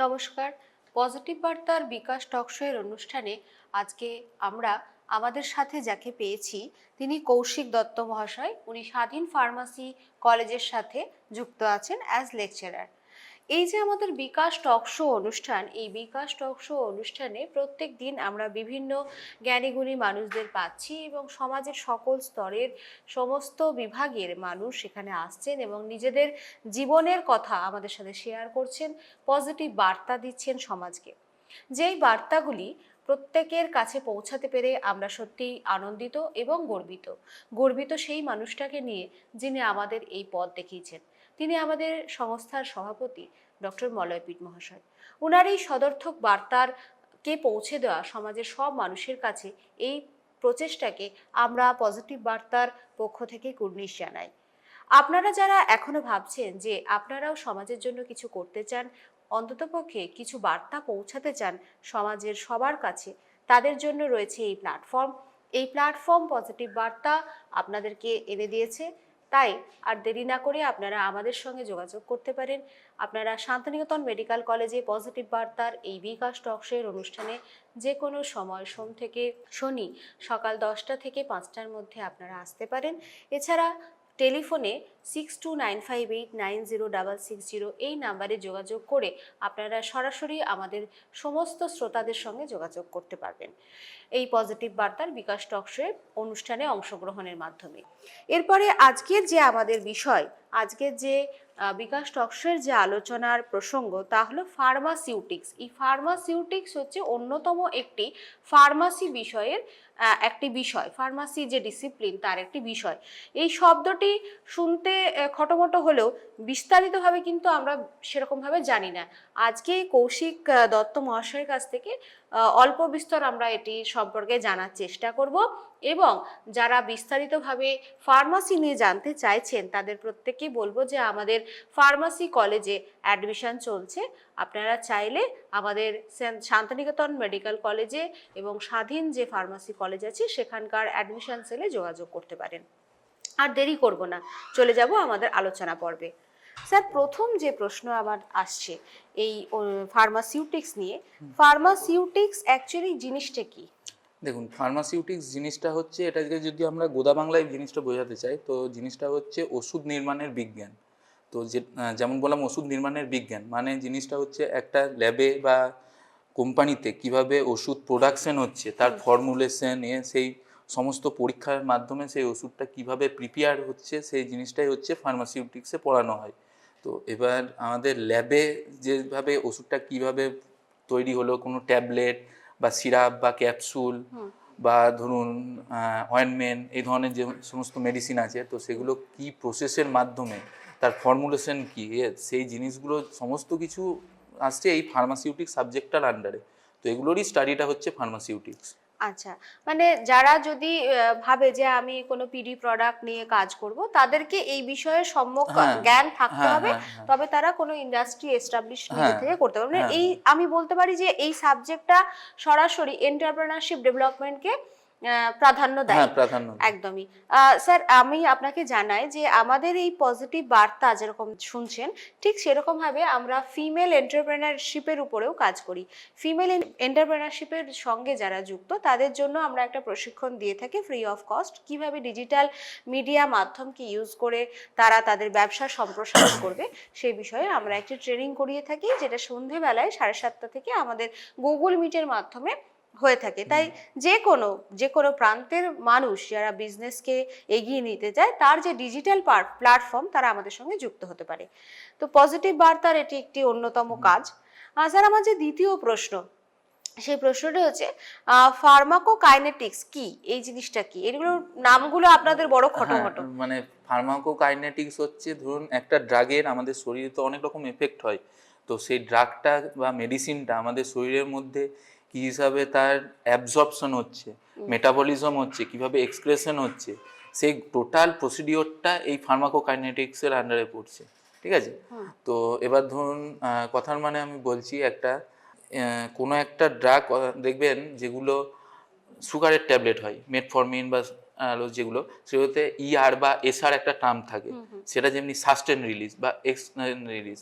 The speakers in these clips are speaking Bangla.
নমস্কার। পজিটিভ বার্তার বিকাশ টকশোয়ের অনুষ্ঠানে আজকে আমরা আমাদের সাথে যাকে পেয়েছি তিনি কৌশিক দত্ত মহাশয়। উনি স্বাধীন ফার্মাসি কলেজের সাথে যুক্ত আছেন অ্যাজ লেকচারার। এই যে আমাদের বিকাশ টকশো অনুষ্ঠান, এই বিকাশ টকশো অনুষ্ঠানে প্রত্যেক দিন আমরা বিভিন্ন জ্ঞানীগুণী মানুষদের পাচ্ছি এবং সমাজের সকল স্তরের সমস্ত বিভাগের মানুষ সেখানে আসছেন এবং নিজেদের জীবনের কথা আমাদের সাথে শেয়ার করছেন, পজিটিভ বার্তা দিচ্ছেন সমাজকে। যেই বার্তাগুলি প্রত্যেকের কাছে পৌঁছাতে পেরে আমরা সত্যিই আনন্দিত এবং গর্বিত সেই মানুষটাকে নিয়ে যিনি আমাদের এই পথ দেখিয়েছেন। তিনি আমাদের সংস্থার সভাপতি ডক্টর মলয়পীঠ মহাশয়। ওনার এই সদর্থক বার্তার কে পৌঁছে দেওয়া সমাজের সব মানুষের কাছে এই প্রচেষ্টাকে আমরা পজিটিভ বার্তার পক্ষ থেকে কুর্নিশ জানাই। আপনারা যারা এখনো ভাবছেন যে আপনারাও সমাজের জন্য কিছু করতে চান, অন্ততপক্ষে কিছু বার্তা পৌঁছাতে চান সমাজের সবার কাছে, তাদের জন্য রয়েছে এই প্ল্যাটফর্ম। এই প্ল্যাটফর্ম পজিটিভ বার্তা আপনাদেরকে এনে দিয়েছে। তাই আর দেরি না করে আপনারা আমাদের সঙ্গে যোগাযোগ করতে পারেন। আপনারা শান্তিনিকেতন মেডিকেল কলেজে পজিটিভ বার্তার এই বিকাশ টকশোর অনুষ্ঠানে যে কোনো সময় সোম থেকে শনি সকাল 10টা থেকে 5টার মধ্যে আপনারা আসতে পারেন। এছাড়া টেলিফোনে 6295890660 এই নাম্বারে যোগাযোগ করে আপনারা সরাসরি আমাদের সমস্ত শ্রোতাদের সঙ্গে যোগাযোগ করতে পারবেন এই পজিটিভ বার্তার বিকাশ টকশোর অনুষ্ঠানে অংশগ্রহণের মাধ্যমে। এরপরে আজকের যে আমাদের বিষয়, আজকের যে বিকাশ টকশোর যে আলোচনার প্রসঙ্গ তা হলো ফার্মাসিউটিক্স। এই ফার্মাসিউটিক্স হচ্ছে অন্যতম একটি ফার্মাসি বিষয়ের একটি বিষয়, ফার্মাসি যে ডিসিপ্লিন তার একটি বিষয়। এই শব্দটি শুনতে খটোমটো হলেও বিস্তারিতভাবে কিন্তু আমরা সেরকমভাবে জানি না। আজকে কৌশিক দত্ত মহাশয়ের কাছ থেকে অল্প বিস্তর আমরা এটি সম্পর্কে জানার চেষ্টা করব এবং যারা বিস্তারিতভাবে ফার্মাসি নিয়ে জানতে চাইছেন তাদের প্রত্যেককেই বলবো যে আমাদের ফার্মাসি কলেজে অ্যাডমিশন চলছে। আপনারা চাইলে আমাদের শান্তিনিকেতন মেডিকেল কলেজে এবং স্বাধীন যে ফার্মাসি কলেজ আছে সেখানকার অ্যাডমিশন সেলে যোগাযোগ করতে পারেন। আর দেরি করব না, চলে যাব আমাদের আলোচনা পর্বে। স্যার, প্রথম যে প্রশ্ন আমার আসছে এই ফার্মাসিউটিক্স নিয়ে, ফার্মাসিউটিক্স অ্যাকচুয়ালি জিনিসটা কি? দেখুন, ফার্মাসিউটিক্স জিনিসটা হচ্ছে, এটাকে যদি আমরা গোদা বাংলায় জিনিসটা বোঝাতে চাই তো জিনিসটা হচ্ছে ওষুধ নির্মাণের বিজ্ঞান। তো যেমন বললাম ওষুধ নির্মাণের বিজ্ঞান মানে জিনিসটা হচ্ছে একটা ল্যাবে বা কোম্পানিতে কিভাবে ওষুধ প্রোডাকশন হচ্ছে তার ফর্মুলেশন সেই সমস্ত পরীক্ষার মাধ্যমে সেই ওষুধটা কিভাবে প্রিপেয়ার হচ্ছে সেই জিনিসটাই হচ্ছে ফার্মাসিউটিক্সে পড়ানো হয়। তো এবার আমাদের ল্যাবে যেভাবে ওষুধটা কিভাবে তৈরি হলো, কোনো ট্যাবলেট বা সিরাপ বা ক্যাপসুল বা ধরুন অয়েনমেন্ট, এই ধরনের যে সমস্ত মেডিসিন আছে তো সেগুলো কি প্রসেসের মাধ্যমে তার ফর্মুলেশন কি, সেই জিনিসগুলো সমস্ত কিছু আসছে এই ফার্মাসিউটিক্স সাবজেক্টটার আন্ডারে। তো এগুলোরই স্টাডিটা হচ্ছে ফার্মাসিউটিক্স। আচ্ছা, মানে যারা যদি ভাবে যে আমি কোনো পিডি প্রোডাক্ট নিয়ে কাজ করব তাদেরকে এই বিষয়ে সম্যক জ্ঞান থাকতে হবে, তবে তারা কোনো ইন্ডাস্ট্রি এস্টাবলিশ নিজে থেকে করতে পারবে। এই আমি বলতে পারি যে এই সাবজেক্টটা সরাসরি এন্টারপ্রেনারশিপ ডেভেলপমেন্টকে প্রাধান্য দেয়। একদমই। স্যার, আমি আপনাকে জানাই যে আমাদের এই পজিটিভ বার্তা যেরকম শুনছেন ঠিক সেরকম ভাবে আমরা ফিমেল এন্টারপ্রেনারশিপের উপরেও কাজ করি। ফিমেল এন্টারপ্রেনারশিপের সঙ্গে যারা যুক্ত তাদের জন্য আমরা একটা প্রশিক্ষণ দিয়ে থাকি ফ্রি অফ কস্ট, কিভাবে ডিজিটাল মিডিয়া মাধ্যমকে ইউজ করে তারা তাদের ব্যবসা সম্প্রসারণ করবে সেই বিষয়ে আমরা একটি ট্রেনিং করিয়ে থাকি, যেটা সন্ধেবেলায় 7:30 থেকে আমাদের গুগল মিটের মাধ্যমে হয়ে থাকে। তাই যে কোনো প্রান্তের মানুষ যারা বিজনেসকে এগিয়ে নিতে চায় তার যে ডিজিটাল প্ল্যাটফর্ম তারা আমাদের সঙ্গে যুক্ত হতে পারে। তো পজিটিভ বার্তার এটি একটি অন্যতম কাজ। স্যার, আমার যে দ্বিতীয় প্রশ্ন সেই প্রশ্নটি হচ্ছে ফার্মাকোকাইনেটিক্স কি, এই জিনিসটা কি? এগুলোর নামগুলো আপনাদের বড় খটোমটো। মানে ফার্মাকোকাইনেটিক্স হচ্ছে ধরুন একটা ড্রাগের আমাদের শরীরে তো অনেক রকম এফেক্ট হয়, তো সেই ড্রাগটা বা মেডিসিনটা আমাদের শরীরের মধ্যে কী হিসাবে তার অ্যাবজর্পশন হচ্ছে, মেটাবলিজম হচ্ছে, কিভাবে এক্সক্রেশন হচ্ছে, সেই টোটাল প্রসিডিওরটা এই ফার্মাকোকাইনেটিক্সের আন্ডারে পড়ছে। ঠিক আছে? তো এবার ধরুন কথার মানে আমি বলছি একটা কোনো একটা ড্রাগ দেখবেন যেগুলো সুগারের ট্যাবলেট হয়, মেটফরমিন বা যেগুলো, সেগুলোতে ইআর বা এসআর একটা টার্ম থাকে, সেটা যেমনি সাস্টেন রিলিজ বা এক্সটেন্ড রিলিজ।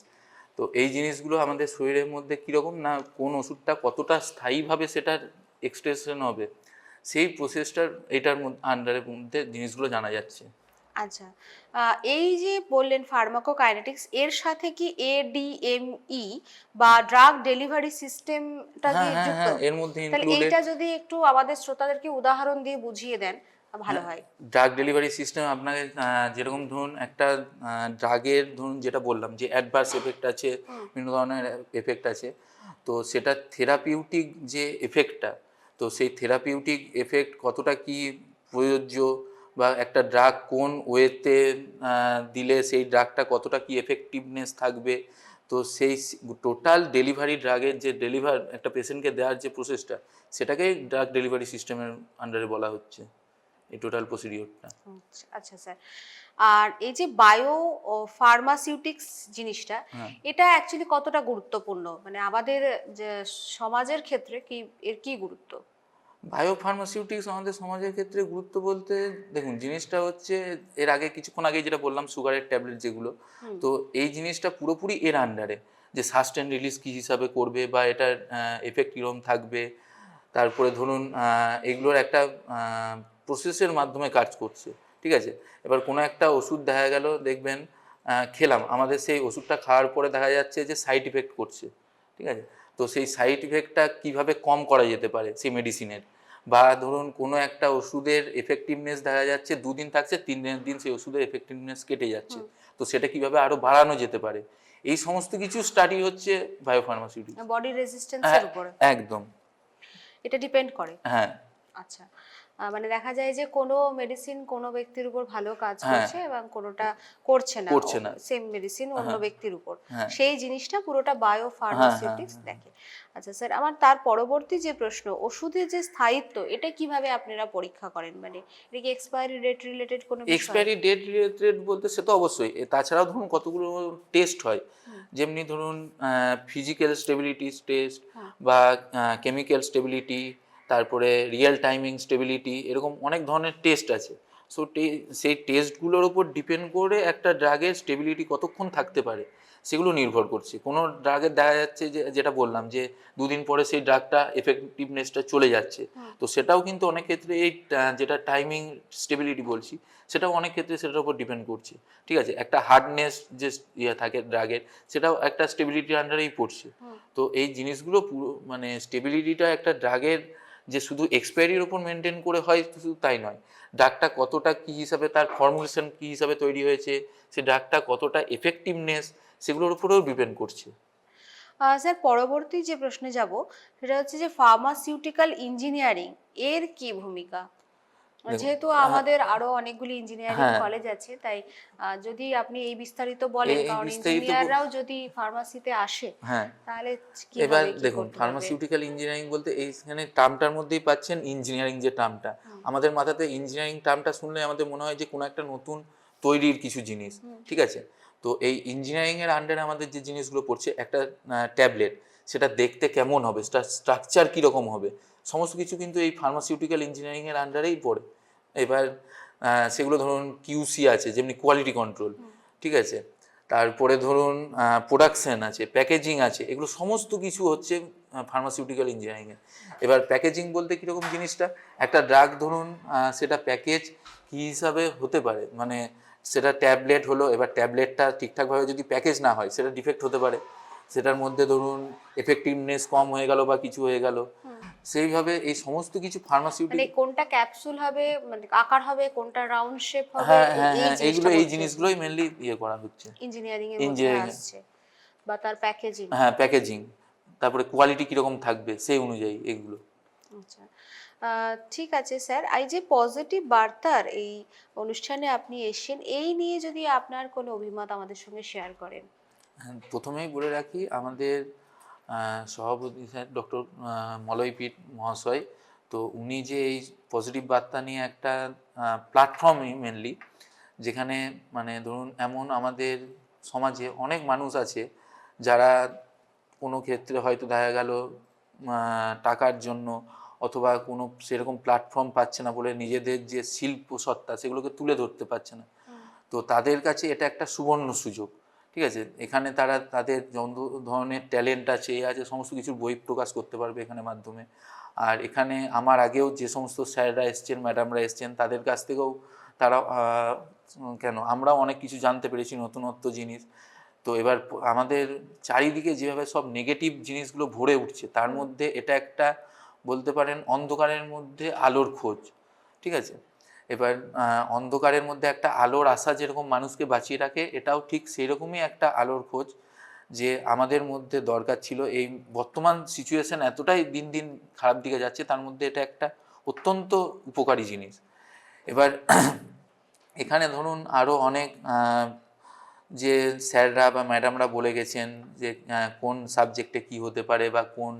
তো এই জিনিসগুলো আমাদের শরীরের মধ্যে কীরকম না কোন ওষুধটা কতটা স্থায়ীভাবে সেটার এক্সপ্রেশন হবে সেই প্রসেসটার এটার মধ্যে আন্ডারের মধ্যে জিনিসগুলো জানা যাচ্ছে। আচ্ছা, এই যে বললেন ফার্মাকোকাইনেটিক্স, এর সাথে কি এডিএমই বা ড্রাগ ডেলিভারি সিস্টেমটা কি হ্যাঁ হ্যাঁ যুক্ত? হ্যাঁ, এর মধ্যে তাহলে ইনক্লুডেড। এইটা যদি একটু আমাদের শ্রোতাদেরকে উদাহরণ দিয়ে বুঝিয়ে দেন ভালো হয়। ড্রাগ ডেলিভারি সিস্টেম আপনাকে যেরকম ধরুন একটা ড্রাগের ধরুন যেটা বললাম যে অ্যাডভার্স এফেক্ট আছে, বিভিন্ন ধরনের এফেক্ট আছে, তো সেটা থেরাপিউটিক যে এফেক্টটা, তো সেই থেরাপিউটিক এফেক্ট কতটা কি প্রযোজ্য বা একটা ড্রাগ কোন ওয়েতে দিলে সেই ড্রাগটা কতটা কি এফেক্টিভনেস থাকবে, তো সেই টোটাল ডেলিভারি ড্রাগের যে একটা পেশেন্টকে দেওয়ার যে প্রসেসটা, সেটাকেই ড্রাগ ডেলিভারি সিস্টেমের আন্ডারে বলা হচ্ছে এই টোটাল প্রসিডিওরটা। আচ্ছা স্যার, আর এই যে বায়ো ফার্মাসিউটিক্স জিনিসটা, হ্যাঁ, এটা অ্যাকচুয়ালি কতটা গুরুত্বপূর্ণ, মানে আমাদের যে সমাজের ক্ষেত্রে কি এর কি গুরুত্ব? বায়োফার্মাসিউটিক্স আমাদের সমাজের ক্ষেত্রে গুরুত্ব বলতে দেখুন জিনিসটা হচ্ছে এর আগে কিছুক্ষণ আগে যেটা বললাম সুগারের ট্যাবলেট যেগুলো, তো এই জিনিসটা পুরোপুরি এর আন্ডারে যে সাস্টেন রিলিজ কী হিসাবে করবে বা এটার এফেক্ট কীরকম থাকবে, তারপরে ধরুন এগুলোর একটা প্রসেসের মাধ্যমে কাজ করছে, ঠিক আছে। এবার কোনো একটা ওষুধ দেখা গেল দেখবেন খেলাম, আমাদের সেই ওষুধটা খাওয়ার পরে দেখা যাচ্ছে যে সাইড ইফেক্ট করছে, ঠিক আছে। তো সেই সাইড ইফেক্টটা কীভাবে কম করা যেতে পারে সেই মেডিসিনের, বা ধরুন কোনো একটা ওষুধের এফেক্টিভনেস দেখা যাচ্ছে 2 দিন থাকছে, 3 দিনের দিন সেই ওষুধের এফেক্টিভনেস কেটে যাচ্ছে, তো সেটা কিভাবে আরও বাড়ানো যেতে পারে, এই সমস্ত কিছু স্টাডি হচ্ছে বায়োফার্মাসিউটিক্স। বডি রেজিস্ট্যান্সের উপরে একদম। এটা ডিপেন্ড করে। হ্যাঁ আচ্ছা, মানে দেখা যায় যে কোনো মেডিসিন কোনো ব্যক্তির উপর ভালো কাজ হ্যাঁ করছে এবং কোনোটা করছে না, করছে না। সেম মেডিসিন অন্য হ্যাঁ ব্যক্তির উপর, হ্যাঁ সেই জিনিসটা পুরোটা বায়ো হ্যাঁ হ্যাঁ ফার্মাসিউটিক্স দেখে। আচ্ছা স্যার, আমার তার পরবর্তী যে প্রশ্ন, ওষুধের যে স্থায়িত্ব, এটা কিভাবে আপনারা পরীক্ষা করেন? মানে এটা কি এক্সপায়ারি ডেট রিলেটেড কোনো বিষয়? এক্সপায়ারি ডেট রিলেটেড বলতে সে তো অবশ্যই, তাছাড়াও ধরুন কতগুলো টেস্ট হয়, যেমনি ধরুন ফিজিক্যাল স্টেবিলিটি টেস্ট বা কেমিক্যাল স্টেবিলিটি, তারপরে রিয়েল টাইমিং স্টেবিলিটি, এরকম অনেক ধরনের টেস্ট আছে। সো সেই টেস্টগুলোর উপর ডিপেন্ড করে একটা ড্রাগের স্টেবিলিটি কতক্ষণ থাকতে পারে সেগুলো নির্ভর করছে। কোনো ড্রাগের দেখা যাচ্ছে যে যেটা বললাম যে 2 দিন পরে সেই ড্রাগটা এফেক্টিভনেসটা চলে যাচ্ছে, তো সেটাও কিন্তু অনেক ক্ষেত্রে এই যেটা টাইমিং স্টেবিলিটি বলছি সেটাও অনেক ক্ষেত্রে সেটার উপর ডিপেন্ড করছে, ঠিক আছে। একটা হার্ডনেস যে থাকে ড্রাগের, সেটাও একটা স্টেবিলিটির আন্ডারেই পড়ছে। তো এই জিনিসগুলো পুরো মানে স্টেবিলিটিটা একটা ড্রাগের যে শুধু এক্সপায়ারির উপর মেনটেন করে হয় শুধু তাই নয়, ড্রাগটা কতটা কী হিসাবে তার ফর্মুলেশন কী হিসাবে তৈরি হয়েছে, সে ড্রাগটা কতটা এফেক্টিভনেস সেগুলোর উপরেও ডিপেন্ড করছে। স্যার, পরবর্তী যে প্রশ্নে যাব সেটা হচ্ছে যে ফার্মাসিউটিক্যাল ইঞ্জিনিয়ারিং এর কি ভূমিকা? দেখুন, যেহেতু আমাদের আরো অনেকগুলি ইঞ্জিনিয়ারিং হ্যাঁ কলেজ আছে, তাই যদি আপনি এই বিস্তারিত বলেন, এই কারণ বিস্তারিত ইঞ্জিনিয়াররাও যদি ফার্মাসিতে আসে হ্যাঁ তাহলে এবার কিভাবে কি দেখুন করতে পারবে? ফার্মাসিউটিক্যাল ইঞ্জিনিয়ারিং বলতে এইখানে টার্মটার মধ্যেই পাচ্ছেন ইঞ্জিনিয়ারিং যে টার্মটা, আমাদের মাথাতে ইঞ্জিনিয়ারিং টার্মটা শুনলে আমাদের মনে হয় যে কোনো একটা নতুন তৈরির কিছু জিনিস, ঠিক আছে। তো এই ইঞ্জিনিয়ারিং এর আন্ডারে আমাদের যে জিনিসগুলো পড়ছে, একটা ট্যাবলেট সেটা দেখতে কেমন হবে, স্ট্রাকচার কীরকম হবে, সমস্ত কিছু কিন্তু এই ফার্মাসিউটিক্যাল ইঞ্জিনিয়ারিং এর আন্ডারেই পড়ে। এবার সেগুলো ধরুন কিউসি আছে যেমনি কোয়ালিটি কন্ট্রোল, ঠিক আছে, তারপরে ধরুন প্রোডাকশন আছে, প্যাকেজিং আছে, এগুলো সমস্ত কিছু হচ্ছে ফার্মাসিউটিক্যাল ইঞ্জিনিয়ারিংয়ে। এবার প্যাকেজিং বলতে কীরকম জিনিসটা, একটা ড্রাগ ধরুন সেটা প্যাকেজ কী হিসাবে হতে পারে, মানে সেটা ট্যাবলেট হলো, এবার ট্যাবলেটটা ঠিকঠাকভাবে যদি প্যাকেজ না হয় সেটা ডিফেক্ট হতে পারে, সেটার মধ্যে ধরুন এফেক্টিভনেস কম হয়ে গেল বা কিছু হয়ে গেল, সেইভাবে এই সমস্ত কিছু মানে ফার্মাসিউটিক। কোনটা ক্যাপসুল হবে, মানে আকার হবে, কোনটা রাউন্ড শেপ হবে, হ্যাঁ হ্যাঁ এই হ্যাঁ জিনিসটা এই জিনিসগুলোই মেনলি করা হচ্ছে ইঞ্জিনিয়ারিং এর মধ্যে ইঞ্জিনিয়ারিং। আসছে, বা তার প্যাকেজিং। হ্যাঁ প্যাকেজিং, তারপরে কোয়ালিটি কীরকম থাকবে সেই অনুযায়ী এগুলো। আচ্ছা, ঠিক আছে স্যার, এই যে পজিটিভ বার্তার এই অনুষ্ঠানে আপনি এসেছেন, এই নিয়ে যদি আপনার কোনো অভিমত আমাদের সঙ্গে শেয়ার করেন। হ্যাঁ, প্রথমেই বলে রাখি আমাদের সভাপতি স্যার ডক্টর মলয়পীঠ মহাশয়, তো উনি যে এই পজিটিভ বার্তা নিয়ে একটা প্ল্যাটফর্মই মেনলি, যেখানে মানে ধরুন এমন আমাদের সমাজে অনেক মানুষ আছে যারা কোনো ক্ষেত্রে হয়তো দেখা গেল টাকার জন্য অথবা কোনো সেরকম প্ল্যাটফর্ম পাচ্ছে না বলে নিজেদের যে শিল্প সত্তা সেগুলোকে তুলে ধরতে পারছে না, তো তাদের কাছে এটা একটা সুবর্ণ সুযোগ, ঠিক আছে, এখানে তারা তাদের যত ধরনের ট্যালেন্ট আছে সমস্ত কিছুর বই প্রকাশ করতে পারবে এখানে মাধ্যমে। আর এখানে আমার আগেও যে সমস্ত স্যাররা এসছেন, ম্যাডামরা এসছেন, তাদের কাছ থেকেও তারা আমরাও অনেক কিছু জানতে পেরেছি, নতুনত্ব জিনিস। তো এবার আমাদের চারিদিকে যেভাবে সব নেগেটিভ জিনিসগুলো ভরে উঠছে, তার মধ্যে এটা একটা বলতে পারেন অন্ধকারের মধ্যে আলোর খোঁজ। ঠিক আছে, এবার অন্ধকারের মধ্যে একটা আলোর আশা যেরকম মানুষকে বাঁচিয়ে রাখে, এটাও ঠিক সেই রকমই একটা আলোর খোঁজ যে আমাদের মধ্যে দরকার ছিল। এই বর্তমান সিচুয়েশন এতটাই দিন দিন খারাপ দিকে যাচ্ছে, তার মধ্যে এটা একটা অত্যন্ত উপকারী জিনিস। এবার এখানে ধরুন আরও অনেক যে স্যাররা বা ম্যাডামরা বলে গেছেন যে কোন সাবজেক্টে কি হতে পারে বা কোন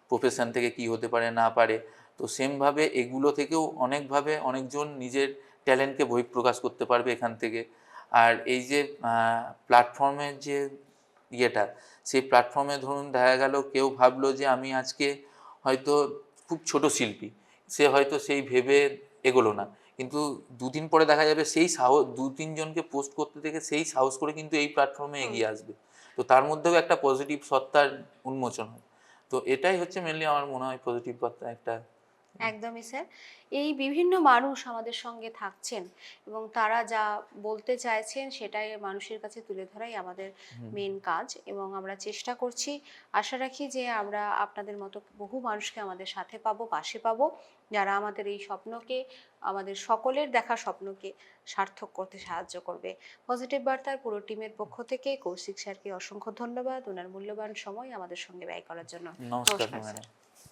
প্রফেশন থেকে কি হতে পারে না পারে, তো সেমভাবে এগুলো থেকেও অনেকভাবে অনেকজন নিজের ট্যালেন্টকে বহিঃপ্রকাশ করতে পারবে এখান থেকে। আর এই যে প্ল্যাটফর্মের যে ইয়েটা, সেই প্ল্যাটফর্মে ধরুন দেখা গেল কেউ ভাবলো যে আমি আজকে হয়তো খুব ছোট শিল্পী, সে হয়তো সেই ভেবে এগোলো না, কিন্তু দুদিন পরে দেখা যাবে সেই সাহস, 2-3 জনকে পোস্ট করতে থেকে সেই সাহস করে কিন্তু এই প্ল্যাটফর্মে এগিয়ে আসবে। তো তার মধ্যেও একটা পজিটিভ সত্তার উন্মোচন হয়। তো এটাই হচ্ছে মেনলি আমার মনে হয় পজিটিভ বার্তা একটা। একদমই স্যার। এই বিভিন্ন মানুষ আমাদের সঙ্গে থাকছেন এবং তারা যা বলতে চাইছেন সেটাই মানুষের কাছে তুলে ধরাই আমাদের মেন কাজ, এবং আমরা চেষ্টা করছি, আশা রাখি যে আমরা আপনাদের মতো বহু মানুষকে আমাদের সাথে পাবো, পাশে পাবো, যারা আমাদের এই স্বপ্নকে, আমাদের সকলের দেখা স্বপ্নকে সার্থক করতে সাহায্য করবে। পজিটিভ বার্তার পুরো টিমের পক্ষ থেকে কৌশিক স্যারকে অসংখ্য ধন্যবাদ ওনার মূল্যবান সময় আমাদের সঙ্গে ব্যয় করার জন্য। নমস্কার নমস্কার স্যার। ম্যাডাম।